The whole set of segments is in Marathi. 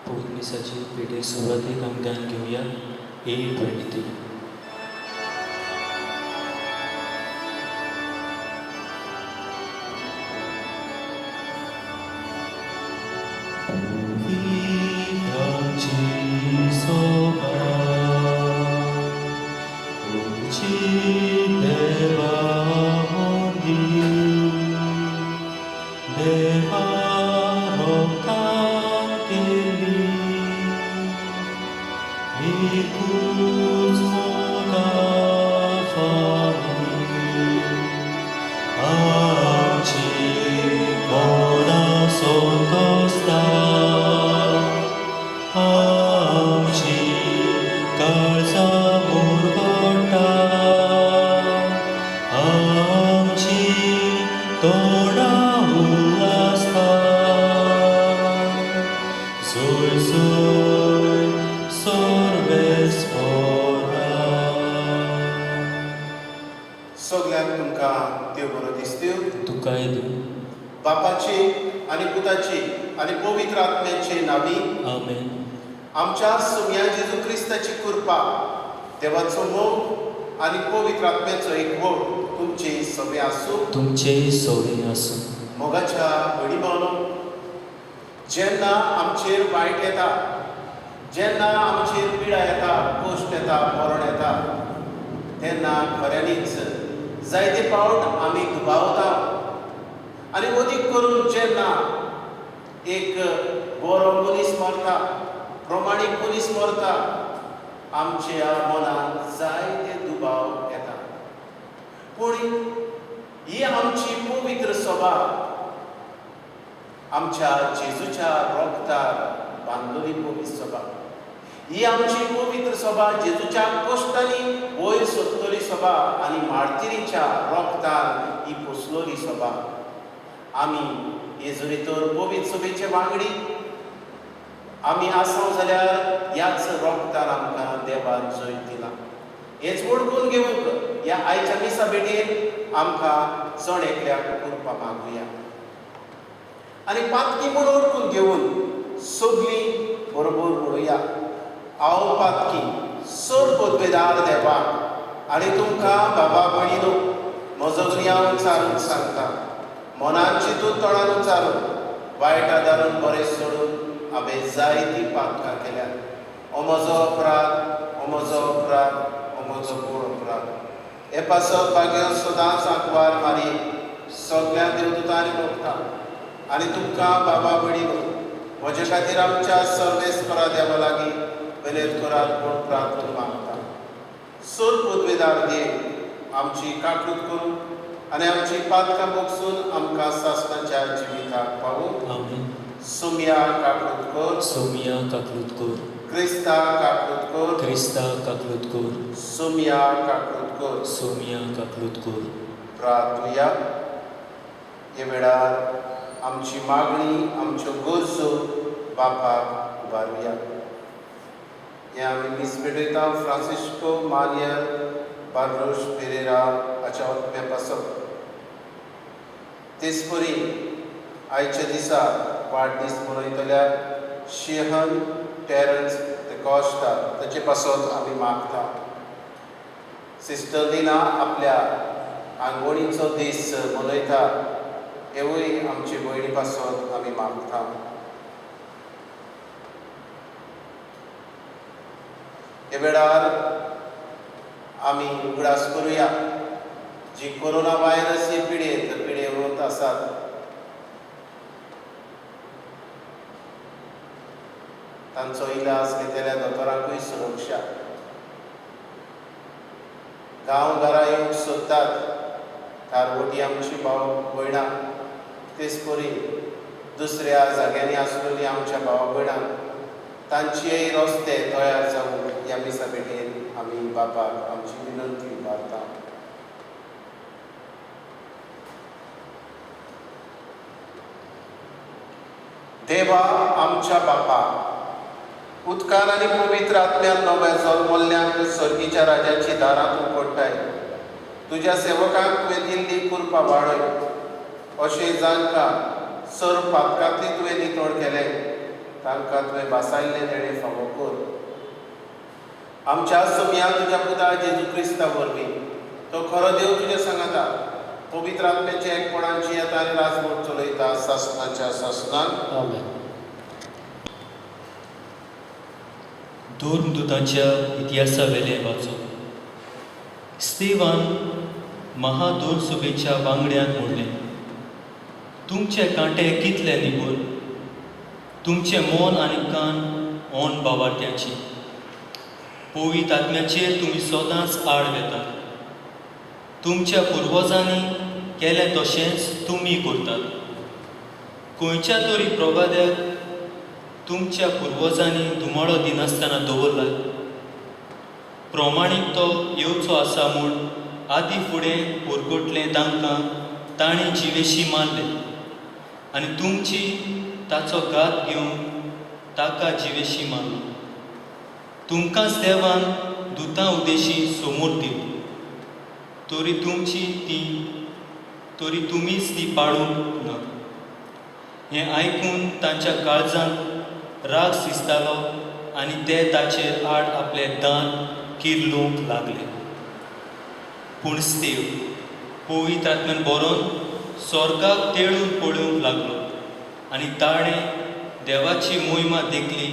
पोरमिसाची पेटेक सुरवातेक आमी गायन घेवया A23. सगळ्यांक तुमकां देव बरो दीस दिवं. तुकाय दिवं. बापाची आनी पुताची आनी पवित्र आत्म्याचे नांवी आमेन. आमच्या सुम्या जेजू क्रिस्ताची कृपा, देवाचो मोग आनी पवित्र आत्म्याचो एकवट तुमचे सगळे आसूं. तुमचेय सगळे आसूं. मोगाच्या बडी भावनो, जेन्ना आमचेर वायट येता, जेन्ना आमचेर पिडा येता, कश्ट येता, मरण येता, तेन्ना खऱ्यांनीच जायते फावट आमी दुबावता. आनी अदीक करून जेन्ना एक बरो मनीस मरता, प्रमाणीक मनीस मरता, आमच्या मनांत जायते दुबाव येता. पूण ही आमची पवित्र सभा आमच्या जेजूच्या रोगतार बांदलेली पवित्र सभा, ही आमची पवित्र सभा जेजूच्या कश्टांनी वयर सोदतली सभा आनी मार्तिरीच्या रोगतार ही पोसलोली सभा. आमी हेजरी तर पवित्र सभेचे वांगडी आमी आसां जाल्यार ह्याच रोगतार आमकां देवान जैत दिला. हेच वळखून घेवंक ह्या आयच्या मिसा भेटेर आमकां चड एकल्याक कृपा मागुया. आनी पातकी म्हूण वळखून घेवन सगळीं बरोबर म्हणुया, हांव पातकी सर पदवेदार देवाक आनी तुमकां बाबा भयणीनो, म्हजो घरी हांव चारून सांगता, मनान चिंतून तोंडान उच्चारून वायट आदारून बरें सोडून हांवें जायतीं पातकां केल्यात. हो म्हजो अपराध, हो म्हजो अपराध, हो म्हजो गूढ अपराध. हे पासत भाग्य सदांच आंकवार मारी सगळ्या देवदूतांनी मोगता. आनी तुमकां बाबा भयणीनो, म्हजे खातीर आमच्या सर्वेस्परा देवा लागीं बेलेर करात म्हूण प्रार्थना मागता. सर पदवेदार देव आमची काकूट करून आनी आमची पातकां बोगसून आमकां सासणाच्या जिविताक पावूं. आमेन. सुम्या काकूट कर, सोमिया काकलूत कर. क्रिस्ता काकूट कर, क्रिस्ता काकलूत कर. सुम्या काकूट कर. सोमिया काकलूत कर. प्रार्थुया. हे वेळार आमची मागणी, आमच्यो गरजो बापाक उबारुया. हे आमी मीस भेटयता फ्रांसिस्को मारियर बार्रोस पेरेरा हाच्या आत्म्या पासत. तेच परी आयच्या दिसा वाडदीस मनयतल्या शेहन टेरन्स ते कॉस्टा ताचे पासत आमी मागता. सिस्टर लिना आपल्या आंगवणीचो दीस मनयता, हेवूय आमचे भयणी पासत आमी मागता. हे वेळार आमी उगडास करुया, जी कोरोना व्हायरस ही पिडेवत आसात, तांचो इलाज घेतलेल्या दोतोरांकूय सुरक्षा. गांव घरा येवंक सोदतात कारवटी आमची भाव भयणां, तेच परी दुसऱ्या जाग्यांनी आसलेली आमच्या भाव भयणां, तांचेय रस्ते तयार जावूं ह्या मिसा भेटेर आमी बापाक आमची विनंती उबारता. देवा आमच्या बापा, उदकान आनी पवित्र आत्म्यान नव्या जल्मल्ल्यांक सर्गीच्या राजाची दारां तूं पडटाय. तुज्या सेवकांक तुवें दिल्ली कृपा वाडय. अशें जांकां सर पातकांतली तुवें नितळ केलें, तांकां तुवें बासायल्ले देणे फावो कर. आमच्या सोम्या तुज्या पुता जेजू क्रिस्ता वरवीं तो खरो देव तुज्या सांगाता पवित्र आत्म्याच्या एकपणाची येता आनी राजवट चलयता सासणाच्या सासणान. आमेन. दोन दुतांच्या इतिहासा वेले वाचो. स्तेवान महादोन सभेच्या वांगड्यांक म्हणलें, तुमचे कांटे कितले निगून, तुमचे मोन आनी कान ओन बावार्थ्याची. पवित्र आत्म्याचेर तुमी सदांच आड वेतात. तुमच्या पुर्वजांनी केलें तशेंच तुमी करतात. खंयच्या तरी प्रभाद्याक तुमच्या पुर्वजांनी धुमाळो दिनासतना दवरला. प्रमाणीक तो येवचो आसा म्हूण आदीं फुडें पुरगुटलें तांकां ताणें जिवेशी मारलें आनी तुमची ताचो घात घेवन ताका जिवेशी मारलो. तुमकांच देवान दुतां उदेशी समोर दिली. तरी तुमीच ती पाळूंक ना. हें आयकून तांच्या काळजांत राग शिजतालो आनी ते ताचेर आड आपले दांत किर्लूंक लागले. पूण स्तेव पवित्र आत्म्यान बरोवन स्वर्गाक तेळून पळोवंक लागलो आनी ताणें देवाची मोहिमा देखली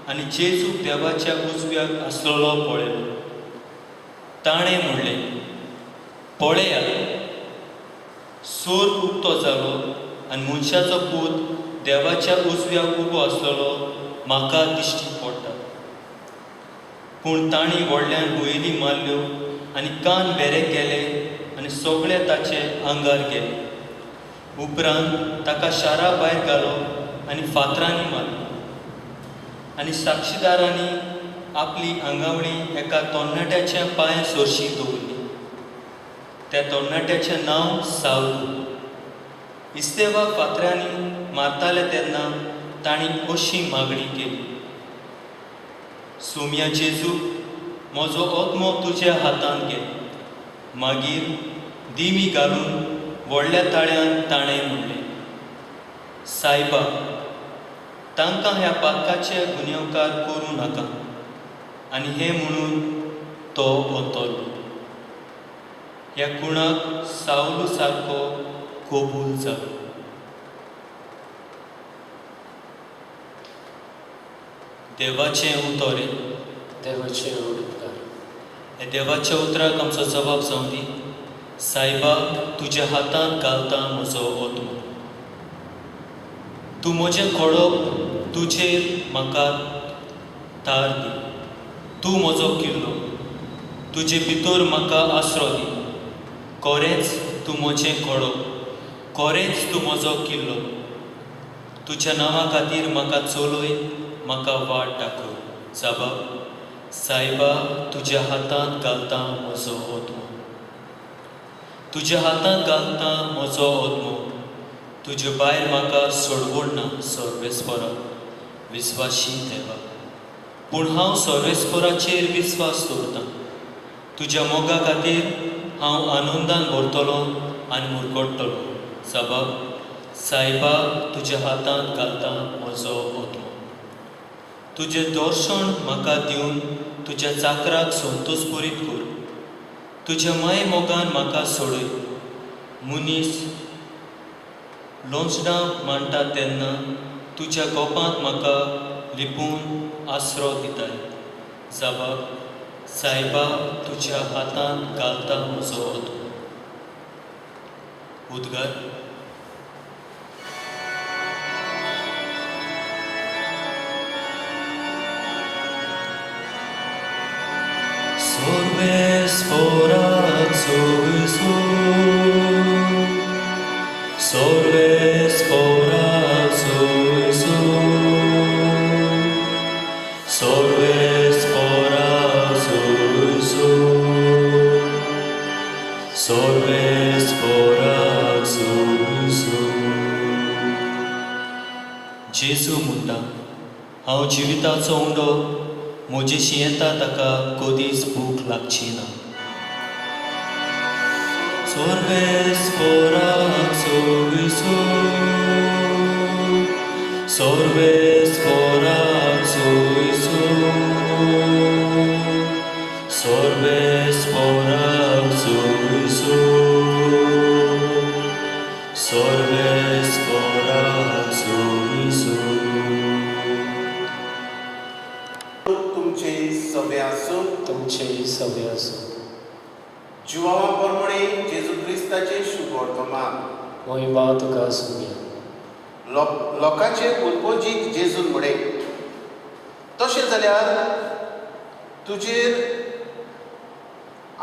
आनी जेजूक देवाच्या उजव्याक आसलेलो पळयलो. ताणें म्हणलें, पळयात, सोर उक्तो जालो आनी मनशाचो पूत देवाच्या उजव्याक उबो आसलेलो म्हाका दिश्टी पडटा. पूण तांणी व्हडल्यान हुयेली मारल्यो आनी कान बेरे केले आनी सगळे ताचे आंगार गेले. उपरांत ताका शारा भायर घालो आनी फातरांनी मारलो. आनी साक्षीदारांनी आपली आंगावळी एका तरणाट्याच्या पांय सोरशी दवरली. त्या तरणाट्याचें नांव सावलू. इस्तेवा फातरांनी मारताले तेन्ना तांणी अशी मागणी केली, सोम्या जेजू, म्हजो आत्मो तुज्या हातांत घे. मागीर दिमी घालून व्हडल्या ताळ्यान ताणें म्हणलें, सायबा, तांकां ह्या पातकाचे गुन्यांवकार करूं नाका. आनी हें म्हणून तो वतलो. ह्या कुणाक सावलू सारको कबूल जालो. देवाचें उतोरें. देवाचें उतर. हे देवाच्या उतराक आमचो जबाब जावं दी. सायबा, तुज्या हातांत घालता म्हजो आत्मो. तूं म्हजें खडप तुजेर म्हाका तार दी. तूं म्हजो किल्लो. तुजे भितर म्हाका आसरो दी. खरेंच तूं म्हजें खडप. खरेंच तूं म्हजो किल्लो. तुज्या नांवा खातीर म्हाका चलय, म्हाका वाट दाखय. जबाब, सायबा, तुज्या हातांत घालता म्हजो आत्मो. तुज्या हातांत घालता म्हजो आत्मो. तुजे भायर म्हाका सोडवण ना सर्वेस्परा, विस्वाशी देवा. पूण हांव सर्वेस्पराचेर विस्वास दवरतां. तुज्या मोगा खातीर हांव आनंदान भरतलो आनी मुरगडटलो. जबाब, सायबा, तुज्या हातांत घालता म्हजो आत्मो. तुजें दर्शन म्हाका दिवन तुज्या चाकराक संतोश करीत कर. तुज्या माय मोगान म्हाका सोडय. मनीस लोंचडां मांडटा तेन्ना तुज्या गोपांत म्हाका लिपून आसरो दिताय. जबाब, सायबा, तुज्या हातांत घालता म्हजो आत्मो. उद्गार. Sorvespora Jesu, Sorvespora Jesu, Sorvespora Jesu, Sorvespora Jesu. जेजू म्हणटा, हांव जिविताचो उंडो. म्हजेशी येता ताका कधीच भूक लागची ना. Sorvespora Jesu, Sorvespora मोहिमा तुका सुमिया लोकांचे उर्बोजीक जेजून म्हणे तशें जाल्यार तुजेर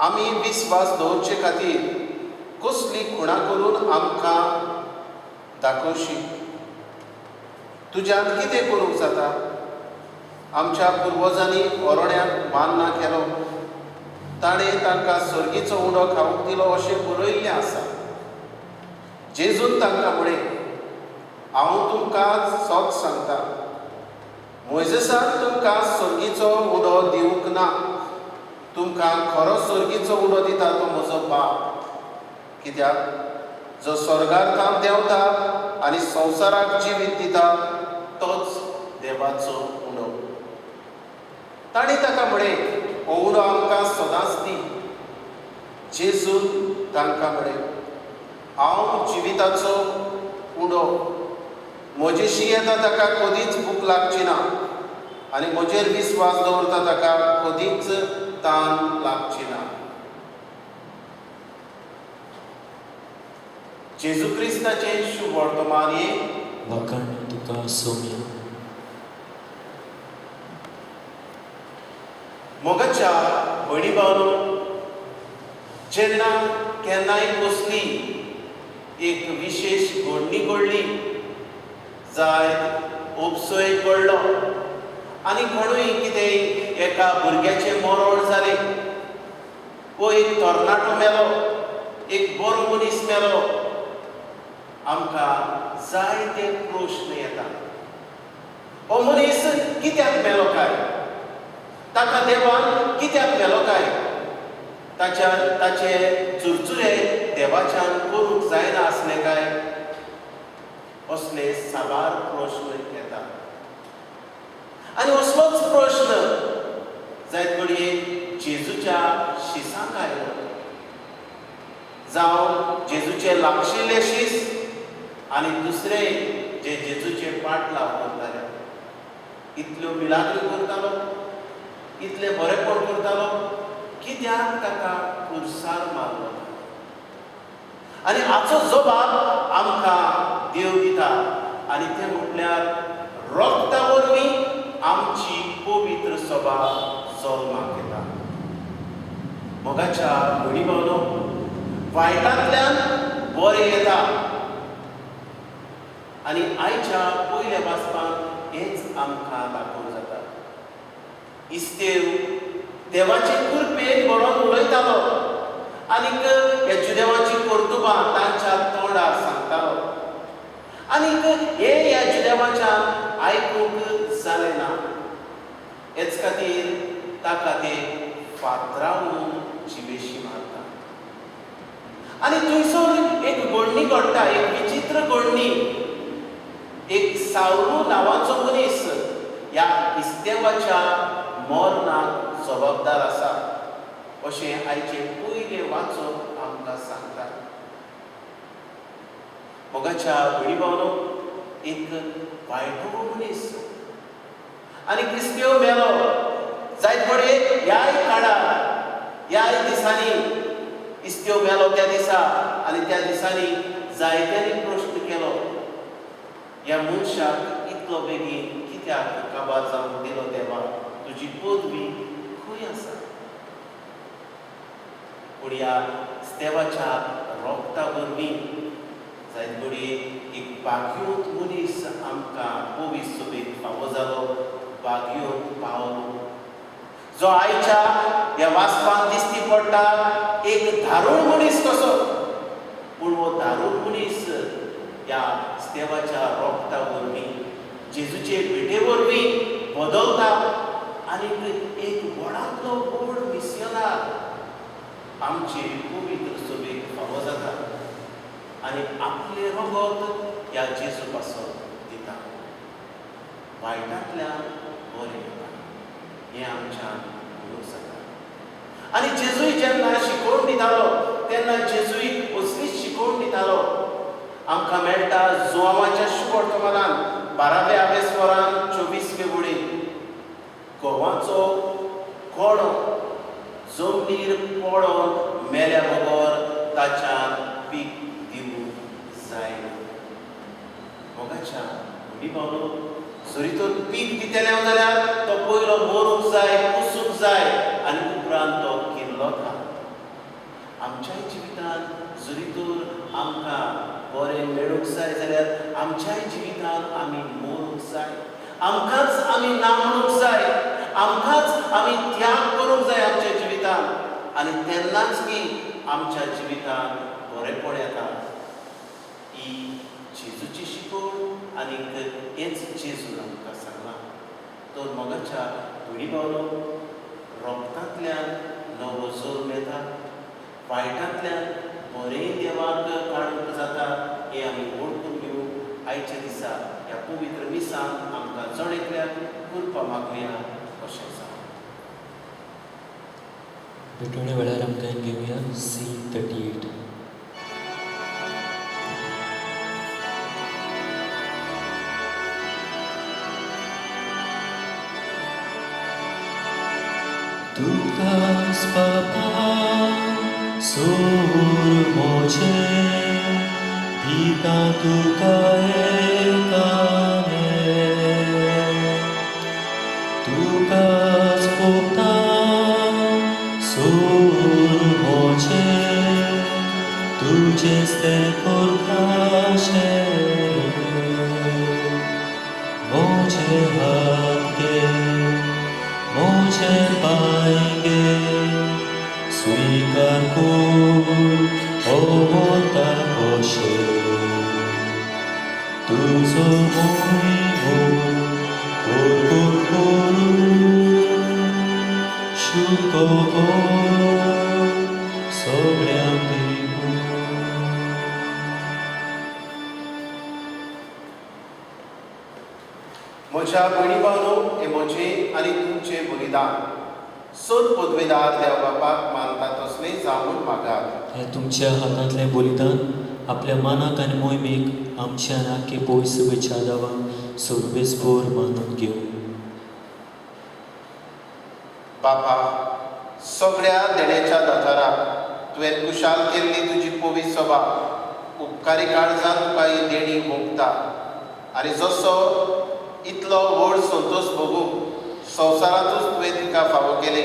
आमी विस्वास दवरचे खातीर कसली खुणां करून आमकां दाखोवशी तुज्यान कितें करूंक जाता आमच्या पुर्वजांनी ओरोड्यांक मान ना केलो ताणें तांकां सर्गीचो उंडो खावंक दिलो अशें बरयल्लें आसा जेजून तांकां म्हणे हांव तुमकां सोत सांगता मोइजेसान तुमकां सर्गीचो उंडो दिवंक ना तुमकां खरो सर्गीचो उंडो दिता तो म्हजो बाप कित्याक जो स्वर्गार काम देंवता आनी संवसाराक जिवीत दिता तोच देवाचो उंडो ताणें ताका म्हळें हो उंडो आमकां सदांच दी जेजून तांकां म्हळें हांव जिविताचो उंडो म्हजेशी येता ताका कधीच भूक लागची ना आनी म्हजेर विस्वास दवरता ताका कधीच तान लागची ना जेजू क्रिस्ताचें शुभ वर्तमान वखण तुका सोमिया मोगाच्या भयणी भावनो जेन्ना केन्नाय कसली एक विशेष घडणी घडली जाय उपसोय घडलो आनी कोणूय कितें एका भुरग्याचें मरण जालें वो एक तरणाटो मेलो एक बरो मनीस मेलो आमकां जायते प्रश्न येता हो मनीस कित्याक मेलो काय ताका देवान कित्याक मेलो काय ताचे चुरचुरे देवाच्यान करूंक जायना आसले काय असले साबार प्रश्न येता आनी असलोच प्रश्न जायत घडये जेजूच्या शिसांक आयलो जावं जेजूचे लागशिल्ले शीस आनी दुसरे जे जेजूचे पाटलाव करताले इतल्यो मिलाग्री करतालो इतले बरेपण करतालो कित्याक ताका खुर्सार मारलो आनी हाचो जबाब आमकां देव दिता आनी तें म्हटल्यार रक्ता वरवीं आमची पवित्र सभा जल्माक येता मोगाच्या भयणी भावनो वायटांतल्यान बरें येता आनी आयच्या पयल्या वाचपान हेच आमकां दाखोवंक जाता इस्तेव देवाचे कृपेन बरोवन उलयतालो आनीक ह्या जुदेवाची कर्तुबां तांच्या तोंडार सांगतालो आनीक हे ह्या जुदेवाच्यान आयकूंक जालें ना हेच खातीर ताका ते फातरावून जिवेशी मारता आनी थंयसर एक घडणी घडटा एक विचित्र घडणी एक सावरू नांवाचो मनीस ह्या इस्तेवाच्या मरणाक जबाबदार आसा अशें आयचे पयले वाचन आमकां सांगता मोगाच्या भयणी भावनो एक वायटो मनीस आनी क्रिस्तेव मेलो जायत घडये ह्याय काळार ह्याय दिसांनी इस्तेव मेलो त्या दिसा आनी त्या दिसांनी जायत्यांनी प्रश्न केलो ह्या मनशाक इतलो बेगीन कित्याक काबार जावंक दिलो देवा तुजी पदवी खंय आसा पूण ह्या स्तेवाच्या रोगता वरवीं जायत घडये एक बागयोत मनीस आमकां पवित्र सभेक फावो जालो बागयोत पावलो जो आयच्या ह्या वाचपान दिश्टी पडटा एक धारूळ मनीस कसो पूण हो धारूळ मनीस ह्या स्तेवाच्या रोगता वरवीं जेजूचे भेटे वरवीं बदलता आनी एक व्हडांतलो व्हड मिशनर आमचे पवित्र सभेक फावो जाता आनी आपले रगत ह्या जेजू पासत दिता वायटांतल्यान बरें जाता हें आमच्यान उलोवंक जाता आनी जेजूय जेन्ना शिकोवन दितालो तेन्ना जेजूय असलीच शिकोवन दितालो आमकां मेळटा जोवाच्या शुभ वर्तमानान 12व्या स्वरान 24वे वळेन गोवाचो कोणो जमनीर पडोन मेल्या बरोबर ताच्यान पीक दिवूंक जाय मोगाच्या घडी पावलो जरी तर पीक पितेले जाल्यार तो पयलो मोरूंक जाय कुसूंक जाय आनी उपरांत तो किल्लो था आमच्याय जिवितान जरी तर आमकां बरें मेळूंक जाय जाल्यार आमच्याय जिवितान आमी मोरूंक जाय आमकांच आमी नामणूक जाय आमकांच आमी त्याग करूंक जाय आमच्या जिवितान आनी तेन्नाच की आमच्या जिवितान बरेंपण येता ही जेजूची शिकवण आनीक हेच जेजून आमकां सांगलां तर मोगाच्या घडी पावलो रोगतांतल्यान नवो जोर मेळटा वायटांतल्यान बरें देवाक काडूंक जाता हें आमी ओळखून घेवूं आयच्या दिसा ह्या पवित्र मिसान आमकां चड एकल्याक करपा मागुया अशें जावं भेटवणे वेळार आमकां घेवया C38 तुकाच बापा सोर मोचे दिता तुका एकाने तुकाच पोता सोर मोचे तुजेच ते कोरपाशे मोचे हात घे मोचे पाय घे स्वीकार कर होता कशे तुजो मोहिमो करू शुको सगळ्यांक दिवूं म्हज्या भयणी भावनो हे म्हजें आनी तुमचें बलिदान सत पदवेदार देव बापाक मानता तसलें जावून मागात हें तुमच्या हातांतलें बलिदान आपल्या मानाक आनी मोहिमेक आमच्या आख्खे पोय सभेच्या आदावाक सर्वेस्भोर मानून घेवं बापा सगळ्या देण्याच्या दाताराक तुवें कुशाल केल्ली तुजी पवित्र सभा उपकारी काळजान तुका ही देणी भोगता आनी जसो इतलो व्हड संतोश भोगूंक संवसारांतूच तुवें तिका फावो केले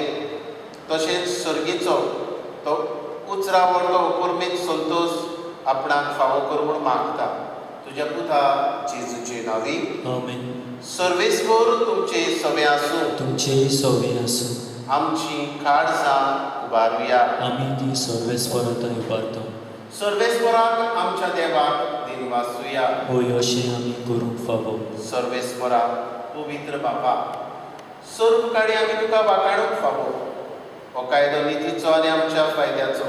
तशेंच सर्गीचो तो उचरावड तो उर्मीत संतोश आपणाक फावो कर म्हूण मागता तुज्या पुता जेजूचे नांवी आमेन सर्वेस्भोर तुमचे सवे आसूं तुमचे सवे आसूं आमची काळजां उबारुया आमी ती सर्वेस्परांत उबारता सर्वेस्पराक आमच्या देवाक दिनवासुया होय अशें आमी करूंक फावो सर्वेस्परा पवित्र बापा सर्व काळी आमी तुका वाखाणूंक फावो हो कायदो नितीचो आनी आमच्या फायद्याचो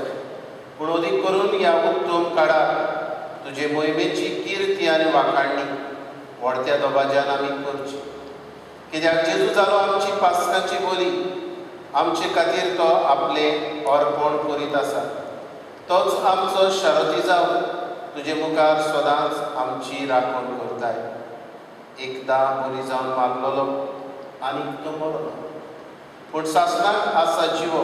पूण अदीक करून ह्या उत्तम काळाक तुजे मोहिमेची किर्ती आनी वाखाणणी व्हडत्या दबाज्यान आमी करची कित्याक जेजू जालो आमची पास्काची बोली आमचे खातीर तो आपलें अर्पण करीत आसा तोच आमचो शारोती जावन तुजे मुखार सदांच आमची राखण करताय एकदां बरी जावन मारलोलो आनी तो मरलो पूण सासणाक आसा जिवो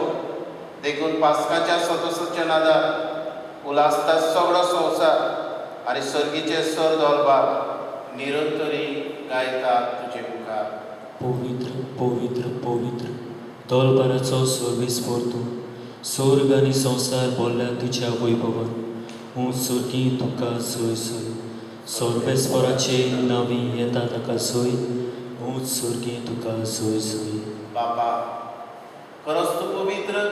देखून पास्काच्या सतोसाच्या नादार उलासता सगळो संवसार आनी सर्गीचे सर दोलबार निरंतरी गायतात तुजे मुखार पवित्र पवित्र पवित्र दोलबाराचो सर्वेस्पोर तूं स्वर्ग आनी संवसार बोल्ल्या तुज्या वैभवान उंच सर्गी तुका सय सय सर्वेस्पराचे नांवी येता ताका सय उंच सर्गी तुका सय सय बापा खरोच तूं पवित्र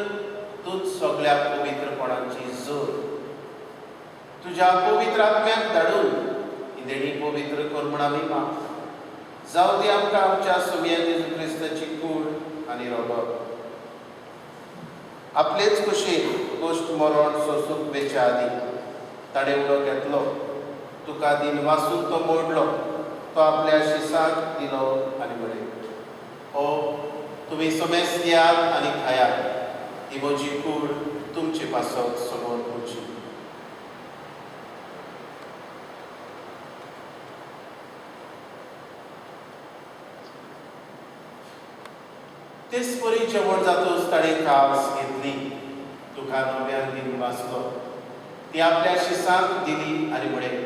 तूंच सगळ्या पवित्रपणाची जोर तुज्या पवित्र आत्म्याक धाडून ही देणी पवित्र कर म्हूण आमी मागता जावं ती आमकां आमच्या सुमया जेजू क्रिस्ताची कूड आनी रोगप आपलेच कुशीन गोश्ट मरण सोंसूंक वेच्या आदी ताणें उडो घेतलो तुका दिन वाचून तो मोडलो तो आपल्या शिसाक दिलो आनी म्हळें हो तुमी समेस दियात आनी खायात ही म्हजी कूड तुमचे पासत समोर करची तेच परी जेवण जातूच ताणें कास घेतली तुका नव्यान दिन वाचलो ती आपल्या शिसाक दिली आनी म्हळें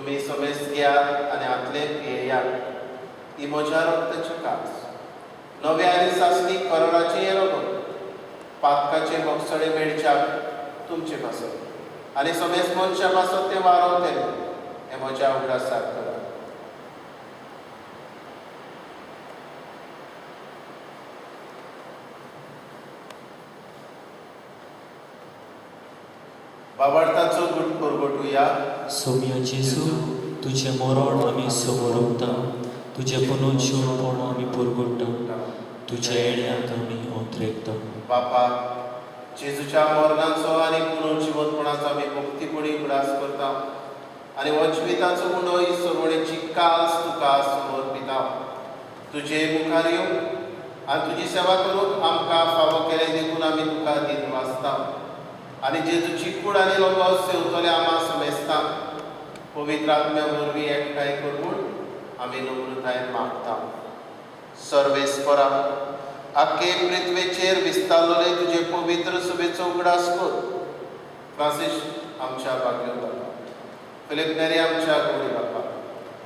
तुम्ही समेस्त घेयात आनी आतले पियेयात. ही म्हज्या रक्ताची कास. नवे आनी सासणीक करोनाचे येरोगो. पातकाचे बगसडे मेळच्याक तुमचे पासत आनी समेस्त मनशा पासत ते वारोवतले. हे म्हज्या उगडासाक करा. बाबार्थाचो गुट परगटुया. सोम्या जेजू, तुझे मरण आमी समोरता, तुझे पुनरुज्जीवनपण आमी परगट्टा, तुझ्या येण्याक आमी ओंत्रेकता. बापा, जेजूच्या मरणाचो आनी पुनरुज्जीवनपणाचो आमी भक्तीपणी उगडास करता आनी वंचविताचो गुंडो ही सरवणेची कास तुका समर्पिता. तुजे मुखार येवं आनी तुजी सेवा करूंक आमकां फावो केले देखून आमी तुका दिन वाचता आनी जेजूची कूड आनी लोगो सेवतले आमा समेस्ता. पवित्र आत्म्या वरवीं एकठांय कर म्हूण आमी नम्रतायेन मागता. सर्वेस्परा, आख्खे पृथ्वेचेर विस्तारलेले तुजे पवित्र सभेचो उगडास कर. फ्रांसीस आमच्या भाग्य बापा, फिलीप नेरी आमच्या गौरी बापा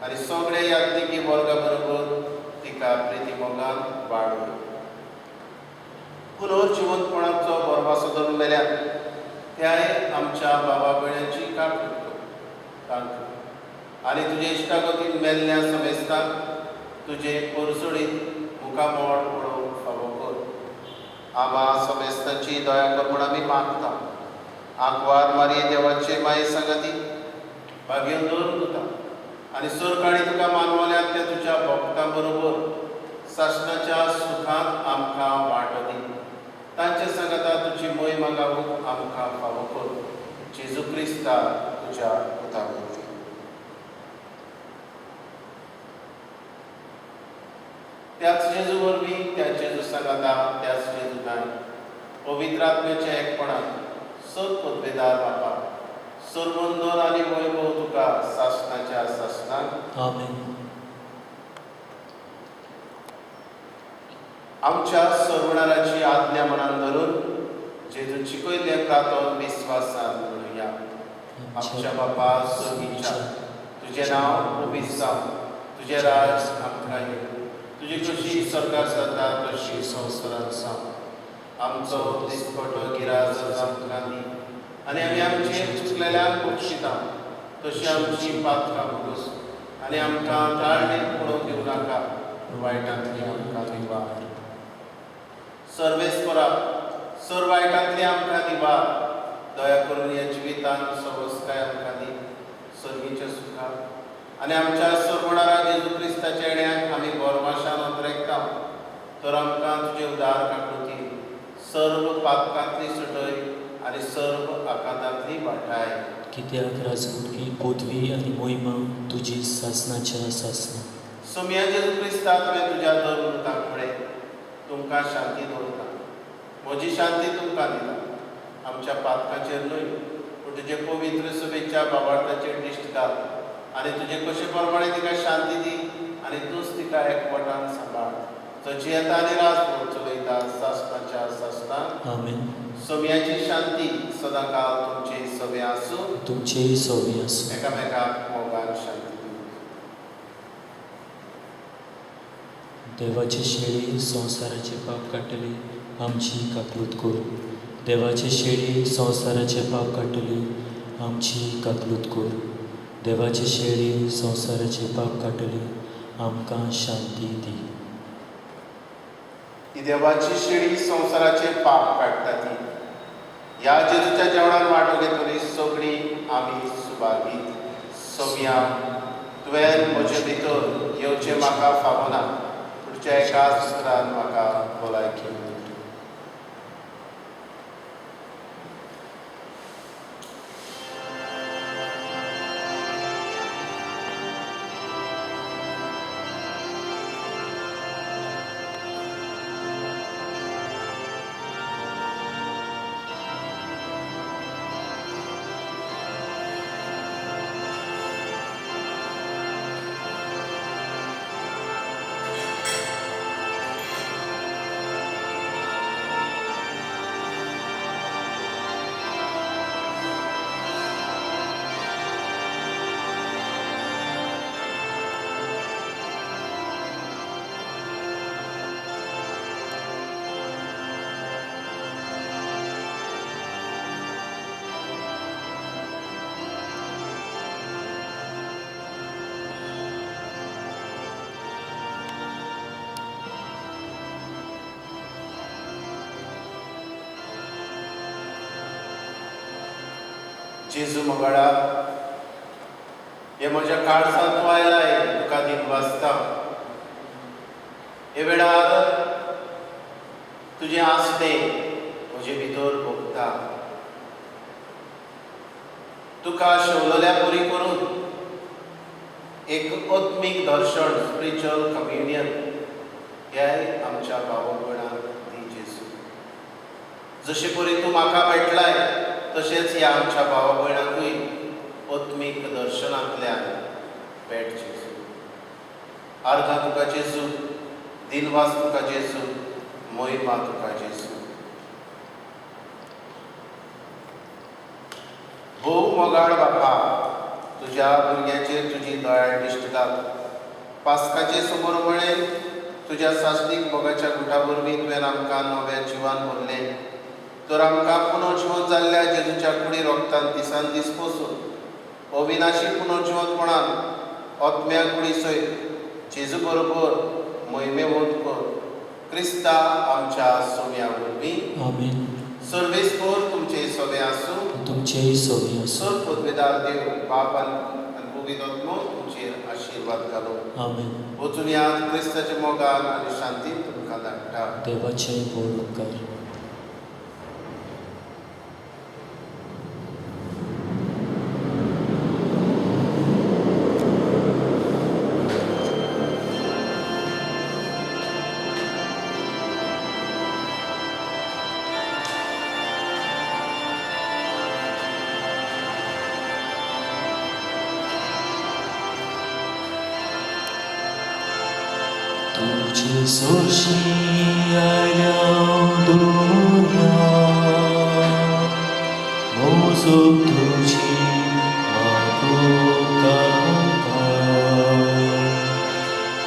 आनी सगळे यात्रिकी वर्गा बरोबर तिका प्रिती मोगान वाडय. पुनरुज्जीवनपणाचो बरवासो धरून मेल्यान त्याय आमच्या बाबा भयणांची काकूट कर. तांकां आनी तुजे इश्टागतीन मेल्ल्या समेस्तांक तुजे परसडीत मुखामोड पळोवंक फावो कर. आमा समेस्तांची दया कर म्हूण आमी मागता. आंकवार मारये देवाचे माये सांगाती भाग्यन दवरून तुका आनी सरकाळी तुका मानवल्यात त्या तुज्या भक्तां बरोबर सासणाच्या सुखांत आमकां वांटो दी. तांचे सांगाता तुजी महिमा गावूंक आमकां फावो कर. जेजू क्रिस्ता तुज्या पुता वरवीं. त्याच जेजू वरवीं, त्या जेजू सांगाता, त्याच जेजूकान पवित्र आत्म्याच्या एकपणान सर पदवेदार बापा, सर्वंदर आनी वैभव तुका सासणाच्या सासणाक. आमेन. आमच्या सर्वणाराची आज्ञा मनान धरून जेजू शिकयले प्रार्थन विस्वासान म्हणुया. आमच्या बापा स्वर्गीच्या, तुझे नांव पवित्र जावं, तुझे राज आमकां येवं, तुजी कशी स्वर्गाक जाता तशी संवसारांत जावं. आमचो दिसपटो गिराज आमकां दी आनी आमी आमचेर चुकलेल्यांक बक्षिता तशी आमची पातकां भोगस आनी आमकां ताळणेक पडोवंक दिवं नाका, वायटांतली आमकां निवार. सर्वेस्परा, सर वायटांतली आमकां निवार. दया करून ह्या जिवितांत सवस्काय आमकां दी सर्गीच्या सुखाक आनी आमच्या सर्वणारा जेजू क्रिस्ताच्या येण्याक आमी गोरवाशान ओंत्रेकता. तर आमकां तुजे उदार काकुती सर्व पातकांतली सुटय आनी सर्व आकांतांतली वाटाय. कित्याक राजून ही पदवी आनी मोहिमा तुजी सासणाच्या सासना. सोम्या जेजू क्रिस्ता तुवें तुज्या दर उरताक फुडें तुमकां शांती दवरता. म्हजी शांती तुमकां दिता. आमच्या पातकांचेर न्हय पूण तुजे पवित्र सभेच्या बाबार्थाचेर दिश्ट घाल आनी तुजे कशे प्रमाणे तिका शांती दी आनी तूंच तिका एकवटान सांबाळ. जशी येता आनी राज चलयता सासणाच्या सासणाक. आमेन. सोम्याची शांती सदांकाळ तुमचे सवे आसूं. तुमचेय सवे आसूं. एकामेकाक मोगान शांती दी. देवाचे शेळी संवसाराचे पाप काडटली आमची काकलूत कर. देवाचे शेळी संवसाराचे पाप काडटली आमची काकलूत कर. देवाचे शेळी संवसाराचे पाप काडटली आमकां शांती दी. ही देवाची शेळी संवसाराचे पाप काडटा ती. ह्या जेजूच्या जेवणान वांटो घेतली सगळीं आमी सुभागीत. सोम्या, तुवें म्हजे भितर येवचें म्हाका फावो ना, तुज्या एकाच उतरान म्हाका भलायकी मेळ्ळी. जेजू मगळा हे म्हज्या काळजांत तूं आयलाय तुका दिन वाजता. हे वेळार तुजें आसतें म्हजे भितर भोगता. तुका शेवलोल्या बरी करून एक आत्मीक दर्शन स्पिरिच्युअल कम्युनियन हेय आमच्या भाव भयणांक दी जेजू. जशे परी तूं म्हाका भेटलाय तशेंच ह्या आमच्या भाव भयणांकूय आत्मीक दर्शनांतल्यान भेट जेजू. आर्गां तुका जेजू, दिनवास तुका जेजू, मोहिमा तुका जेजू. भोव मोगाळ बापा, तुज्या भुरग्याचेर तुजी दयाळ दिश्ट घाल. पास्काचे समोर म्हळें तुज्या साश्टीक मोगाच्या गुटा वरवीं तुवें आमकां नव्या जिवान भरलें. तर आमकां पुनर्जीवन जाल्ल्या जेजूच्या कुडी रोगतान दिसान दीस पसून अविनाशी पुनर्जीवनपणान आत्म्या कुडी सयत जेजू बरोबर मोहिमेवंत कर. क्रिस्ता आमच्या सोम्या वरवीं आमीन. सर्वेस्पर तुमचे सोबे आसूं. तुमचेय सोबी आसूं. सर पदवेदार देव बाप आनी पवित्र आत्मो तुमचेर आशिर्वाद घालो. आमीन. वचून यात क्रिस्ताच्या मोगान आनी शांतीन तुमकां धाडटा. देवाचे बोड उपकार. तुझे सोशी आल्या दुनिया मोजूक तुझी मागू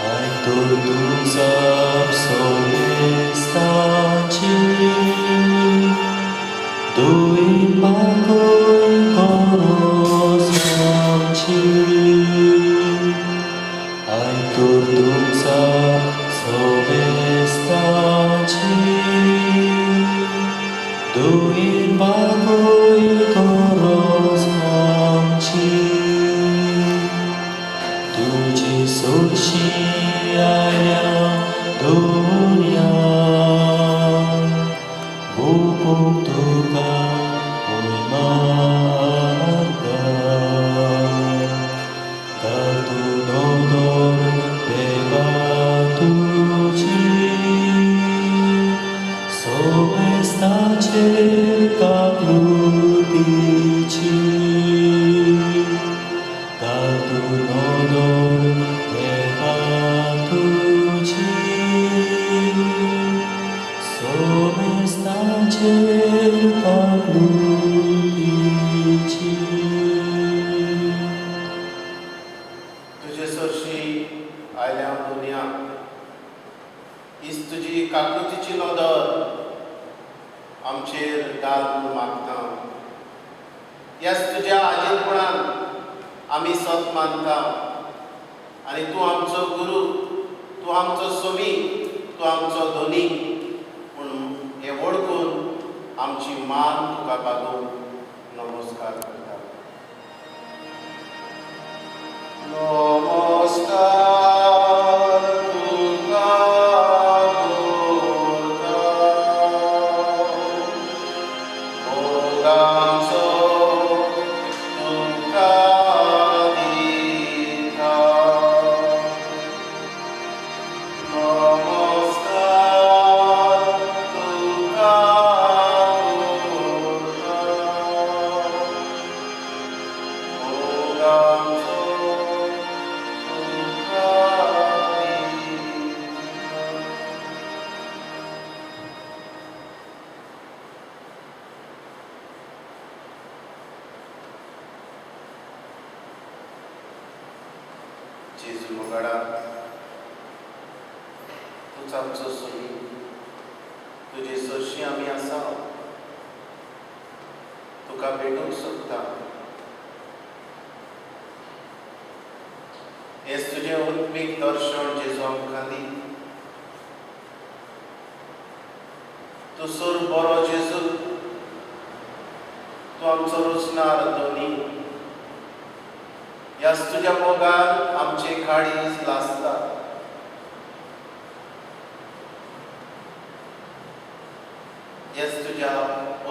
आय तो तुझा सोमेस्ताची दोई मागोय गरज आमची. आय तो तुझा सोमेस्ताची दोई मागोय गरज आमची. तुझी सोशी आल्या दुनिया भोगूंक तुका मार्गा. घालून ओदोर देवा तुजी सोमेस्ताचेर काकुतीची. घालून ओदोर देवा तुजी सोमेस्ताचेर काकुतीची. तुजे सरशी आयल्या दुनिया हीच तुजी काकुतीची नदर आमचेर घाल म्हूण मागता. ह्याच तुज्या आजीरपणान आमी सत मानता. आनी तूं आमचो गुरू, तूं आमचो सोमी, तूं आमचो धोनी पूण हें वळखून आमची मान तुका बागोवंक नमस्कार करता. नमस्कार तुका करता. मोगाचो तुका दिता. नमस्कार तुका जेजू मोगाडा तूंच आमचो सोमी. तुजे सरशी आमी आसा. तुका भेटूंक सोदता. हेच तुजें आत्मीक दर्शन जेजू आमकां दी. तूं सोर बरो जेजू तू आमचो रोचणार दोनी ह्याच तुझ्या मोगान आमचे काळीज लासता. ह्याच तुझ्या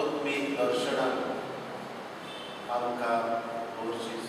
उत्मीत दर्शनान आमकां भरशीच.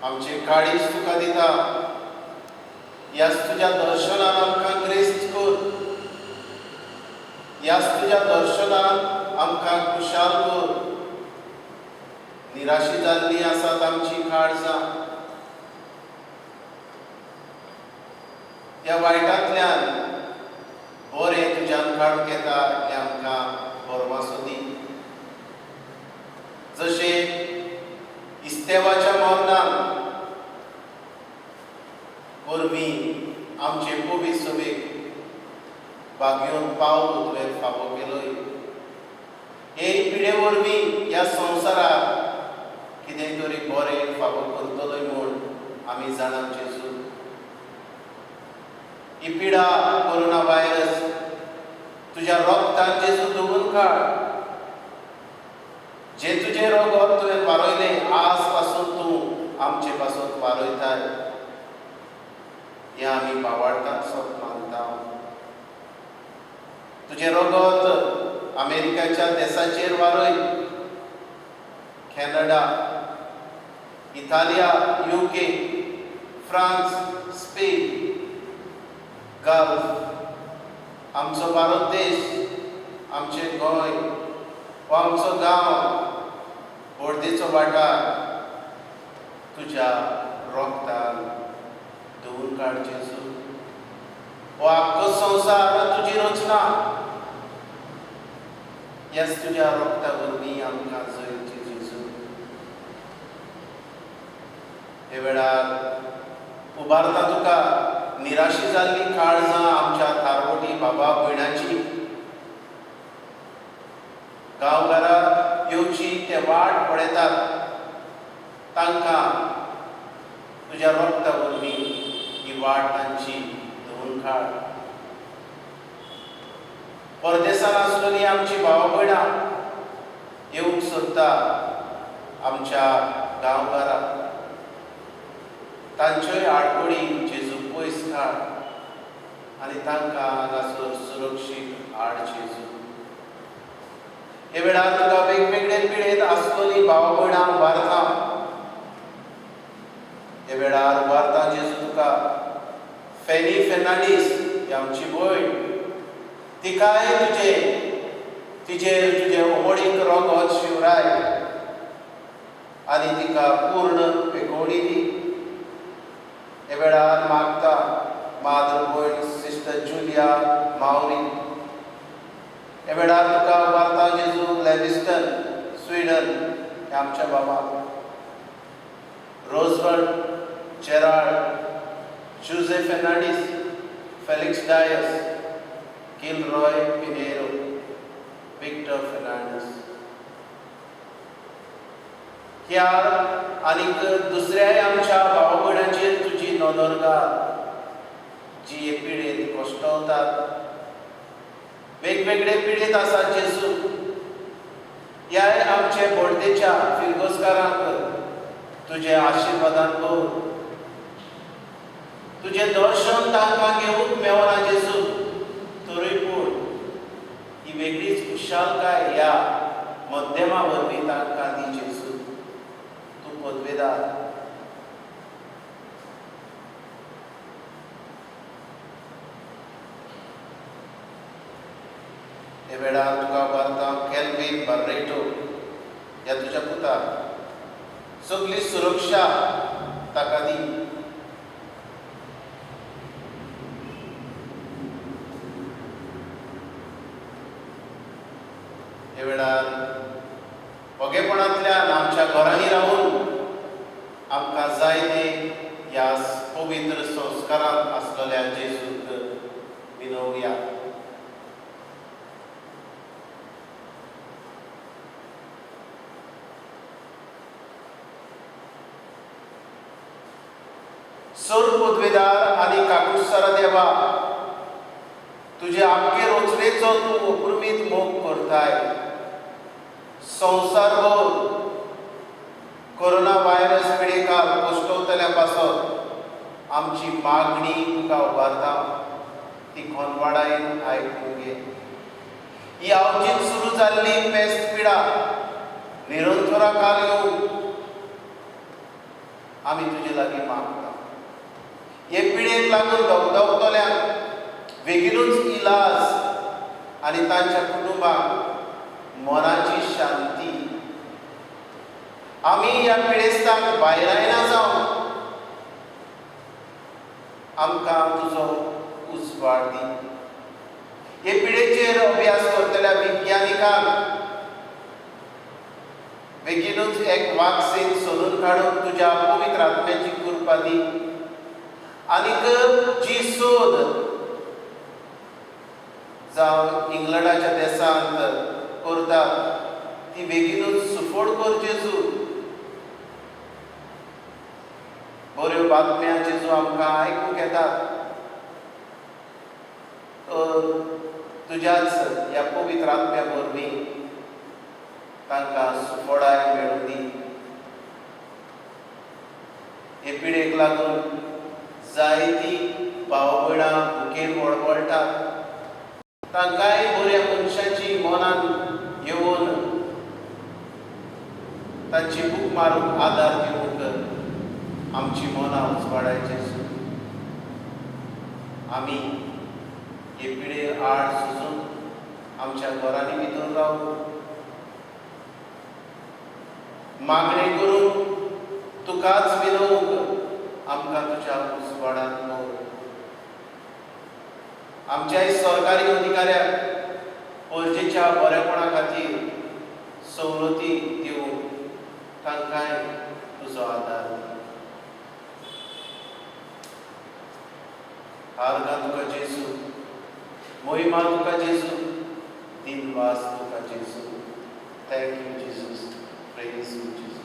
आमचे काळीज तुका दिता. ह्याच तुझ्या दर्शनान आमकां ग्रेस्त कर. ह्याच तुझ्या दर्शनान आमकां खुशाल कर. निराशी जाल्ली आसात आमची काळजां. ह्या वायटांतल्यान बरें तुज्यान काडूंक येता हें आमकां भरवसो दी. जशें इस्तेवाच्या मरणान वरवीं आमचे पवित्र सभेक बागेवन पावल तुवें फावो केलोय. हे पिढे वरवीं ह्या संवसाराक कितें तरी बरें फावो करतलोय म्हूण आमी जाणात जेजू. ही पिडा कोरोना व्हायरस तुज्या रोगतान जेजू धुवून काड. जे तुजे रोग तुवें वारयले आज पासून तूं आमचे पासून वारयताय हें आमी बावार्थान सोब मानता. तुजे रोगत अमेरिकेच्या देशाचेर वारय. कॅनडा, इटालिया, UK, फ्रांस, स्पेन, गल्फ, आमचो भारत देश, आमचें गोंय हो आमचो गांव, बोर्देचो वाठार तुज्या रोगतान धुवून काड जेजू. हो आख्खो संवसार तुजी रचना ह्याच तुज्या रोगता वरवीं आमकां जैतची जेजू. हे वेळार उबारता तुका निराशी जाल्ली काळजां आमच्या थारवटी बाबा भयणांची गांवघरां येवची ते वाट पळयतात. तांकां तुज्या रोगता वरवीं ही वाट तांची धुवून काड. परदेसांत आसलेलीं आमची भावां भयणां येवंक सोदता आमच्या गांवघरांत. तांच्योय आडकोडी जेजू पयस काड आनी तांकां हांगासर सुरक्षीत हाड जेजू. हे वेळार तुका वेगवेगळे पिळेंत आसलेलीं भावां भयणां उबारता. हे वेळार उबारता जेजू तुका फेनी फेर्नांडीस ही आमची भयण. तिकाय तिचेर तुजे ओमडीक रोगत शिवराय आनी तिका पूर्ण वेगोवणी दी. हे वेळार मागता माद्र भयण सिस्टर जुलिया मावरी. हे वेळार तुका उबारता जेजू लेविस्टन स्वीडन हे आमच्या बाबा. Roosevelt, Gerard, Jose Fernandez, Felix Diaz, Gilroy Pinheiro, Victor Fernandez. ह्या आनीक दुसऱ्याय आमच्या भावा भयणांचेर तुजी नदर घाल जी हे पिडेंत कश्टावतात, वेगवेगळे पिडेंत आसात जेजू. ह्या आमचे बर्थडेच्या फिरगोसकारांक तुझे आशिर्वादान भर. तुझे दर्शन तांकां घेवूंक मेवना जेजू, तरी पूण ही वेगळीच खुशालकाय ह्या मध्यमा वरवीं तांकां दी जेजू. तूं पदवेदार. हे वेळार तुका वार्ता केल्विन बार्रेटो ह्या तुज्या पुताक सगळी सुरक्षा ताका दी. हे वेळार वगेपणांतल्यान आमच्या घरांनी रावून आमकां जाय ते ह्या पवित्र संस्कारांत आसलेल्या जेजूक विनवया. सर पदवेदार आनी काकुस्सारा देवा, तुजे आमगे रचनेचो तूं अपुर्मीत मोग करताय. संवसारभर कोरोना व्हायरस पिडेकाल कश्टावतल्या पासत आमची मागणी तुका उबारता, ती खोनवाडायेन आयकूंक घे. ही आवजीत सुरू जाल्ली पेस्त पिडा निरंतरा काल येवं आमी तुजे लागीं मागता. हे पिडेक लागून दगदगतल्यांक बेगीनूच इलाज आनी तांच्या कुटुंबाक मनाची शांती. आमी ह्या पिडेस्ताक भायर आयना जावन आमकां तुजो उजवाड दी. हे पिडेचेर अभ्यास करतल्या विज्ञानिकांक बेगीनूच एक वाक्सीन सोदून काडून तुज्या पवित्र आत्म्याची कृपा दी. आनीक जी सोद जावं इंग्लंडाच्या देशांत करतात ती बेगीनूच सुफोड कर जेजू. बऱ्यो बातम्या जेजू आमकां आयकूंक येतात, तुज्याच ह्या पवित्र आत्म्या वरवीं तांकां सुफोडाय मेळूं दी. हे पिडेक लागून जायतीं भाव भयणां भुकेर वळवळटात, तांकांय बऱ्या मनशाची मनान येवन तांची भूक मारूंक आदार दिवंक आमची मनां उजवाडाय जेजू. आमी हे पिडे आड सुजून आमच्या घरांनी भितर रावूं मागणी करून तुकाच विनवूंक आमकां तुज्या उजवाडांत दवर. आमच्या सरकारी अधिकाऱ्याक परजेच्या बरेपणा खातीर सवलती दिवंक तांकांय तुजो आदार दी. आर्गां तुका जेजू, मोहिमा तुका जेजू, दिनवास तुका जेजू. Thank you Jesus. Praise you जेजू.